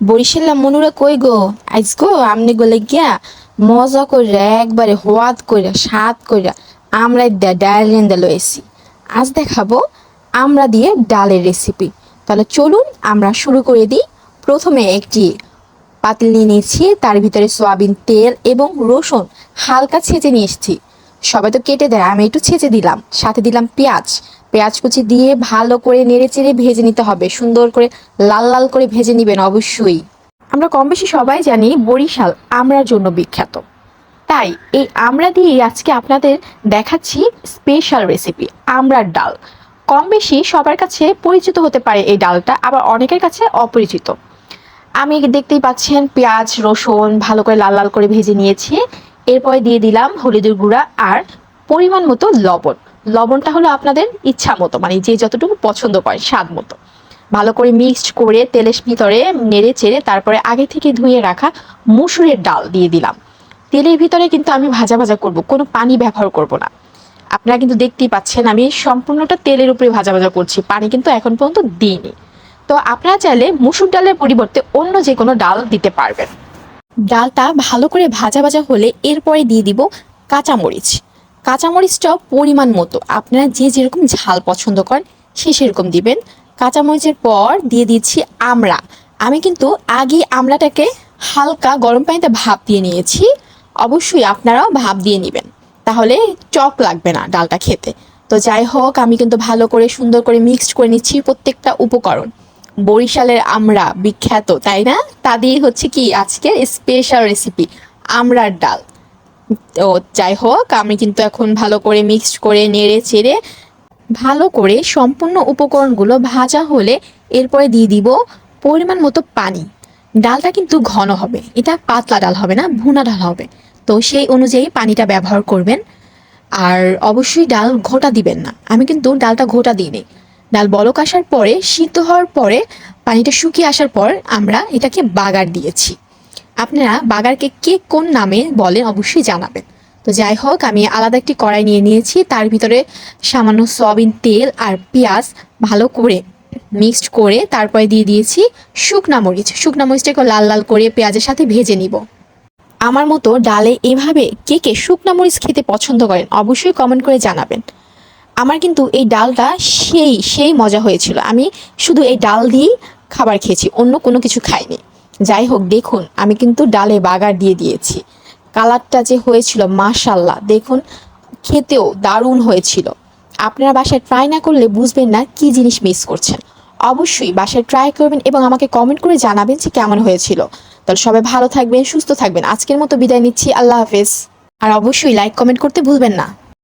বরিশাল্লা মনুরা কই গো? আজগো আমনে গলে গিয়া মজা কইরা একবারে হোয়াত কইরা স্বাদ কইরা আমরা ডাল রেন্দা লয়েছি। আজ দেখাবো আমরা দিয়ে ডালের রেসিপি। তাহলে চলুন আমরা শুরু করে দিই। প্রথমে একটি পাতিল নিয়ে নিয়েছি, তার ভিতরে সয়াবিন তেল এবং রসুন হালকা ছেঁচে নিয়ে এসেছি। সবাই তো কেটে দেয়, আমি একটু ছেঁচে দিলাম, সাথে দিলাম পেঁয়াজ। পেঁয়াজ কুচি দিয়ে ভালো করে নেড়ে চেড়ে ভেজে নিতে হবে, সুন্দর করে লাল লাল করে ভেজে নিবেন অবশ্যই। আমরা কম বেশি সবাই জানি বরিশাল আমড়ার জন্য বিখ্যাত, তাই এই আমড়া দিয়ে আজকে আপনাদের দেখাচ্ছি স্পেশাল রেসিপি আমড়ার ডাল। কম বেশি সবার কাছে পরিচিত হতে পারে এই ডালটা, আবার অনেকের কাছে অপরিচিত। আমি দেখতেই পাচ্ছেন পেঁয়াজ রসুন ভালো করে লাল লাল করে ভেজে নিয়েছি। এরপরে দিয়ে দিলাম হলুদের গুঁড়া আর পরিমাণ মতো লবণ। লবণটা হলো আপনাদের ইচ্ছা মতো, মানে যে যতটুকু পছন্দ করে স্বাদ মতো। ভালো করে মিক্সড করে তেলের ভিতরে নেড়ে চেড়ে তারপরে আগে থেকে ধুয়ে রাখা মুসুরের ডাল দিয়ে দিলাম। তেলের ভিতরে কিন্তু আমি ভাজা ভাজা করব, কোনো পানি ব্যবহার করব না। আপনারা কিন্তু দেখতেই পাচ্ছেন আমি সম্পূর্ণটা তেলের উপরে ভাজা ভাজা করছি, পানি কিন্তু এখন পর্যন্ত দিইনি। তো আপনারা চাইলে মুসুর ডালের পরিবর্তে অন্য যে কোনো ডাল দিতে পারবেন। ডালটা ভালো করে ভাজা ভাজা হলে এরপরে দিয়ে দিব কাঁচামরিচ। কাঁচামরিচটা পরিমাণ মতো, আপনারা যে যেরকম ঝাল পছন্দ করেন সে সেরকম দিবেন। কাঁচামরিচের পর দিয়ে দিচ্ছি আমড়া। আমি কিন্তু আগে আমড়াটাকে হালকা গরম পানিতে ভাপ দিয়ে নিয়েছি। অবশ্যই আপনারাও ভাপ দিয়ে নেবেন, তাহলে টক লাগবে না ডালটা খেতে। তো যাই হোক, আমি কিন্তু ভালো করে সুন্দর করে মিক্সড করে নিচ্ছি প্রত্যেকটা উপকরণ। বরিশালের আমড়া বিখ্যাত, তাই না? তাদের হচ্ছে কি আজকের স্পেশাল রেসিপি আমড়ার ডাল। তো যাই হোক, আমি কিন্তু এখন ভালো করে মিক্সড করে নেড়ে চেড়ে ভালো করে সম্পূর্ণ উপকরণগুলো ভাজা হলে এরপরে দিয়ে দিব পরিমাণ মতো পানি। ডালটা কিন্তু ঘন হবে, এটা পাতলা ডাল হবে না, ভুনা ডাল হবে। তো সেই অনুযায়ী পানিটা ব্যবহার করবেন। আর অবশ্যই ডাল ঘোটা দিবেন না, আমি কিন্তু ডালটা ঘোটা দিইনি। ডাল বলক আসার পরে সিদ্ধ হওয়ার পরে পানিটা শুকিয়ে আসার পর আমরা এটাকে বাগার দিয়েছি। আপনারা বাগারকে কে কোন নামে বলেন অবশ্যই জানাবেন। তো যাই হোক, আমি আলাদা একটি কড়াই নিয়ে নিয়েছি, তার ভিতরে সামান্য সয়াবিন তেল আর পেঁয়াজ ভালো করে মিক্সড করে তারপরে দিয়ে দিয়েছি শুকনা মরিচ। শুকনা মরিচটাকে লাল লাল করে পেঁয়াজের সাথে ভেজে নিব। আমার মতো ডালে এভাবে কে কে শুকনা মরিচ খেতে পছন্দ করেন অবশ্যই কমেন্ট করে জানাবেন। আমার কিন্তু এই ডালটা সেই সেই মজা হয়েছিল, আমি শুধু এই ডাল দিয়েই খাবার খেয়েছি, অন্য কোনো কিছু খাইনি। যাই হোক, দেখুন আমি কিন্তু ডালে বাগার দিয়ে দিয়েছি। কালারটা যে হয়েছিল মাশাল্লাহ, দেখুন খেতেও দারুণ হয়েছিল। আপনারা বাসায় ট্রাই না করলে বুঝবেন না কি জিনিস মিস করছেন। অবশ্যই বাসায় ট্রাই করবেন এবং আমাকে কমেন্ট করে জানাবেন যে কেমন হয়েছিল। তাহলে সবাই ভালো থাকবেন, সুস্থ থাকবেন। আজকের মতো বিদায় নিচ্ছি, আল্লাহ হাফেজ। আর অবশ্যই লাইক কমেন্ট করতে ভুলবেন না।